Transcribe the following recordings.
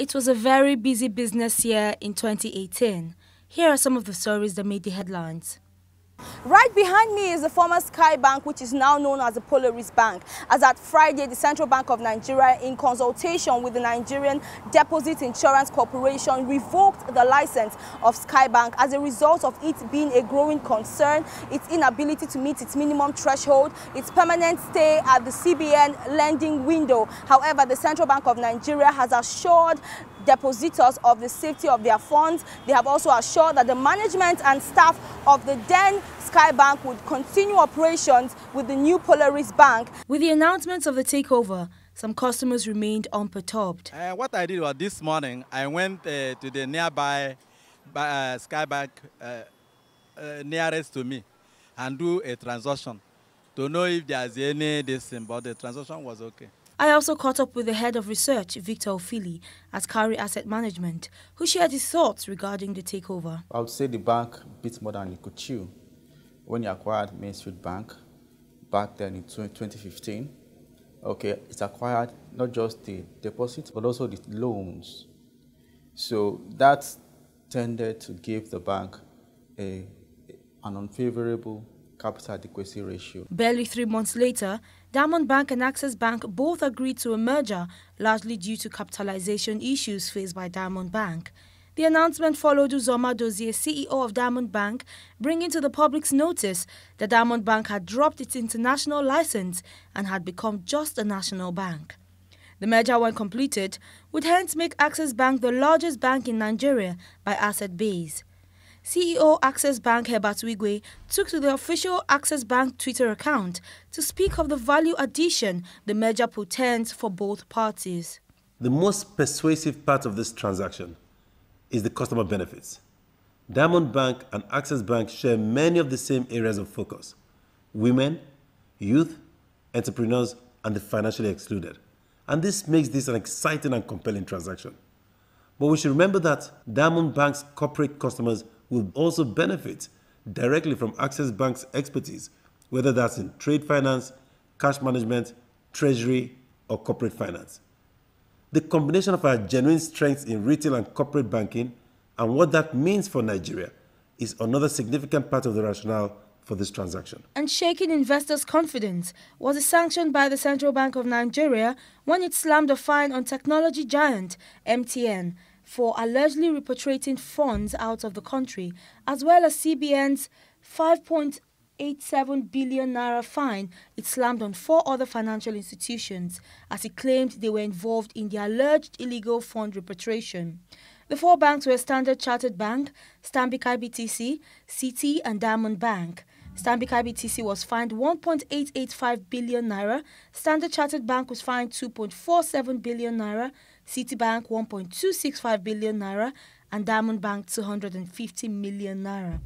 It was a very busy business year in 2018. Here are some of the stories that made the headlines. Right behind me is the former Sky Bank, which is now known as the Polaris Bank. As at Friday, the Central Bank of Nigeria, in consultation with the Nigerian Deposit Insurance Corporation, revoked the license of Sky Bank as a result of it being a growing concern, its inability to meet its minimum threshold, its permanent stay at the CBN lending window. However, the Central Bank of Nigeria has assured depositors of the safety of their funds. They have also assured that the management and staff of the then Sky Bank would continue operations with the new Polaris Bank. With the announcement of the takeover, some customers remained unperturbed. What I did was this morning, I went to the nearby Sky Bank nearest to me and do a transaction to know if there's any thing, but the transaction was okay. I also caught up with the head of research, Victor Ofili, at Kari Asset Management, who shared his thoughts regarding the takeover. I would say the bank bit more than it could chew. When you acquired Main Street Bank back then in 2015, okay, it acquired not just the deposits but also the loans. So that tended to give the bank an unfavorable capital adequacy ratio. Barely 3 months later, Diamond Bank and Access Bank both agreed to a merger, largely due to capitalization issues faced by Diamond Bank. The announcement followed Uzoma Dozie, CEO of Diamond Bank, bringing to the public's notice that Diamond Bank had dropped its international license and had become just a national bank. The merger, when completed, would hence make Access Bank the largest bank in Nigeria by asset base. CEO Access Bank Herbert Wigwe took to the official Access Bank Twitter account to speak of the value addition the merger portends for both parties. The most persuasive part of this transaction is the customer benefits. Diamond Bank and Access Bank share many of the same areas of focus: women, youth, entrepreneurs, and the financially excluded. And this makes this an exciting and compelling transaction. But we should remember that Diamond Bank's corporate customers will also benefit directly from Access Bank's expertise, whether that's in trade finance, cash management, treasury, or corporate finance. The combination of our genuine strengths in retail and corporate banking and what that means for Nigeria is another significant part of the rationale for this transaction. And shaking investors' confidence was a sanction by the Central Bank of Nigeria when it slammed a fine on technology giant MTN for allegedly repatriating funds out of the country, as well as CBN's 5.87 billion naira fine it slammed on 4 other financial institutions as it claimed they were involved in the alleged illegal fund repatriation. The 4 banks were Standard Chartered Bank, Stanbic IBTC, Citi, and Diamond Bank. Stanbic IBTC was fined 1.885 billion naira, Standard Chartered Bank was fined 2.47 billion naira, Citibank 1.265 billion naira, and Diamond Bank 250 million naira.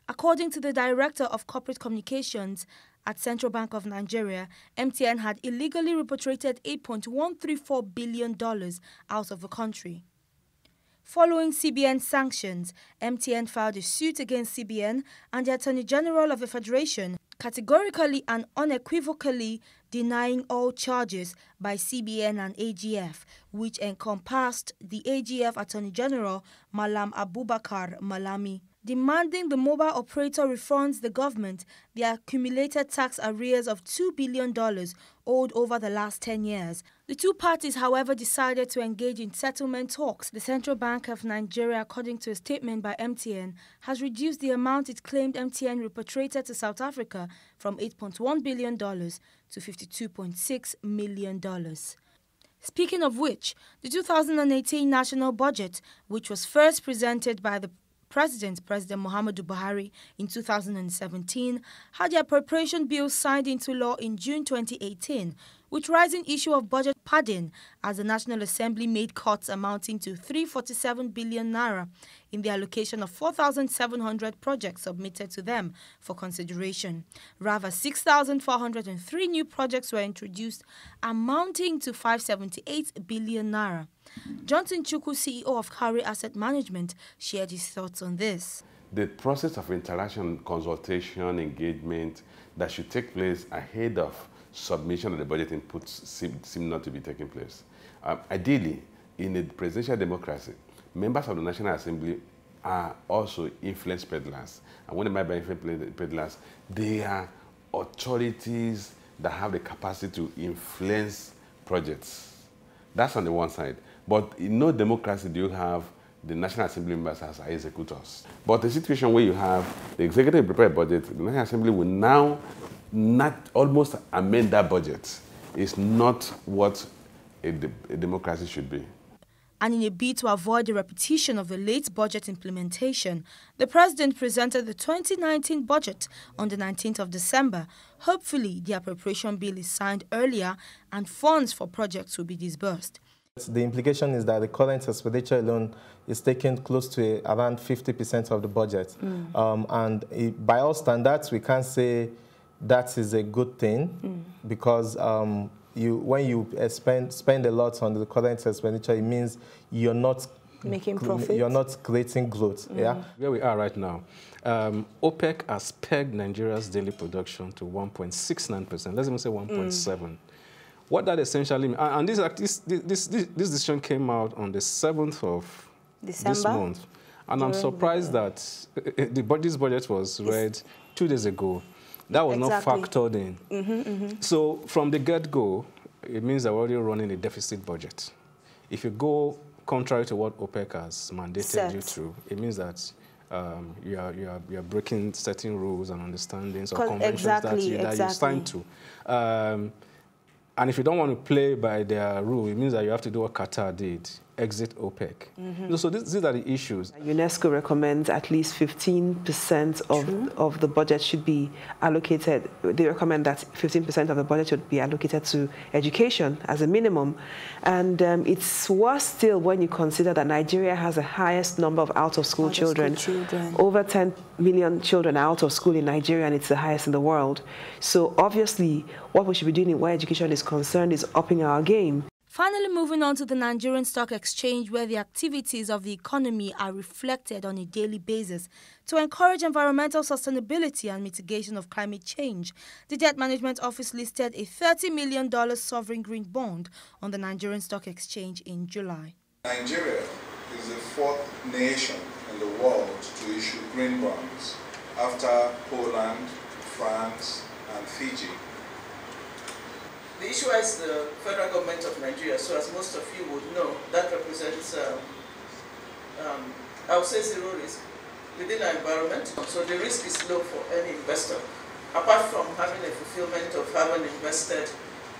According to the Director of Corporate Communications at Central Bank of Nigeria, MTN had illegally repatriated $8.134 billion out of the country. Following CBN sanctions, MTN filed a suit against CBN and the Attorney General of the Federation, categorically and unequivocally denying all charges by CBN and AGF, which encompassed the AGF Attorney General Malam Abubakar Malami, demanding the mobile operator refunds the government the accumulated tax arrears of $2 billion owed over the last 10 years. The 2 parties, however, decided to engage in settlement talks. The Central Bank of Nigeria, according to a statement by MTN, has reduced the amount it claimed MTN repatriated to South Africa from $8.1 billion to $52.6 million. Speaking of which, the 2018 national budget, which was first presented by the President Muhammadu Buhari in 2017, had the appropriation bill signed into law in June 2018, with rising issue of budget padding as the National Assembly made cuts amounting to 347 billion naira in the allocation of 4,700 projects submitted to them for consideration. Rather, 6,403 new projects were introduced, amounting to 578 billion naira. Johnson Chukwu, CEO of Kari Asset Management, shared his thoughts on this. The process of interaction, consultation, engagement that should take place ahead of submission of the budget inputs seem not to be taking place. Ideally, in a presidential democracy, members of the National Assembly are also influence peddlers. And when they might be influence peddlers, they are authorities that have the capacity to influence projects. That's on the one side. But in no democracy do you have the National Assembly members as executors. But the situation where you have the executive prepare a budget, the National Assembly will now not almost amend that budget. It's not what a democracy should be. And in a bid to avoid the repetition of the late budget implementation, the President presented the 2019 budget on the 19th of December. Hopefully, the appropriation bill is signed earlier and funds for projects will be disbursed. The implication is that the current expenditure alone is taking close to around 50% of the budget. By all standards, we can't say that is a good thing because when you spend a lot on the current expenditure, it means you're not making profit. You're not creating growth. Yeah. Where we are right now, OPEC has pegged Nigeria's daily production to 1.69%. Let's even say 1.7. What that essentially means, and this decision came out on the 7th of December? This month, and I'm surprised that this budget was read 2 days ago. That was not factored in. So from the get-go, it means that we're already running a deficit budget. If you go contrary to what OPEC has mandated you to, it means that you are breaking certain rules and understandings or conventions that you signed to. And if you don't want to play by their rule, it means that you have to do what Qatar did, exit OPEC. So these are the issues. UNESCO recommends at least 15% of the budget should be allocated. They recommend that 15% of the budget should be allocated to education as a minimum. And it's worse still when you consider that Nigeria has the highest number of out-of-school children. Over 10 million children are out of school in Nigeria, and it's the highest in the world. So obviously, what we should be doing where education is concerned is upping our game. Finally, moving on to the Nigerian Stock Exchange, where the activities of the economy are reflected on a daily basis to encourage environmental sustainability and mitigation of climate change. The Debt Management Office listed a $30 million sovereign green bond on the Nigerian Stock Exchange in July. Nigeria is the 4th nation in the world to issue green bonds after Poland, France, and Fiji. The issuer is the federal government of Nigeria, so as most of you would know, that represents, I would say, zero risk within our environment. So the risk is low for any investor. Apart from having a fulfillment of having invested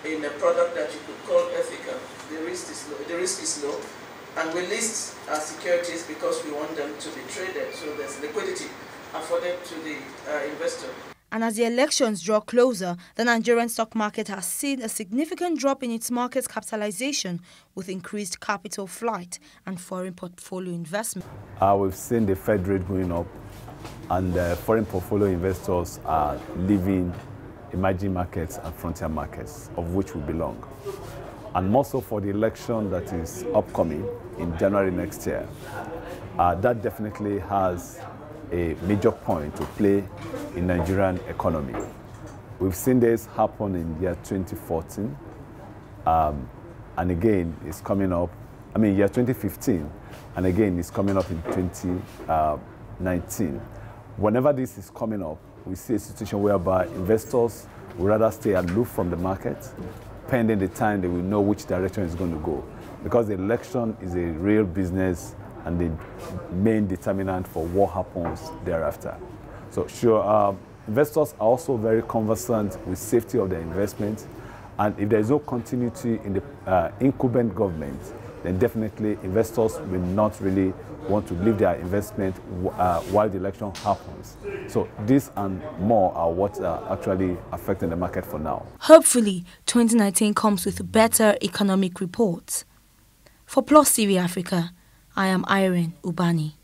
in a product that you could call ethical, the risk is low. And we list our securities because we want them to be traded, so there's liquidity afforded to the investor. And as the elections draw closer, the Nigerian stock market has seen a significant drop in its market capitalization with increased capital flight and foreign portfolio investment. We've seen the Fed rate going up, and foreign portfolio investors are leaving emerging markets and frontier markets, of which we belong. And more so for the election that is upcoming in January next year. That definitely has a major point to play in Nigerian economy. We've seen this happen in year 2014, and again it's coming up, year 2015, and again it's coming up in 2019. Whenever this is coming up, we see a situation whereby investors would rather stay aloof from the market, pending the time they will know which direction it's going to go. Because the election is a real business and the main determinant for what happens thereafter. So sure, investors are also very conversant with safety of their investment, and if there is no continuity in the incumbent government, then definitely investors will not really want to leave their investment while the election happens. So this and more are what are actually affecting the market for now. Hopefully, 2019 comes with better economic reports. For Plus TV Africa, I am Irene Ubani.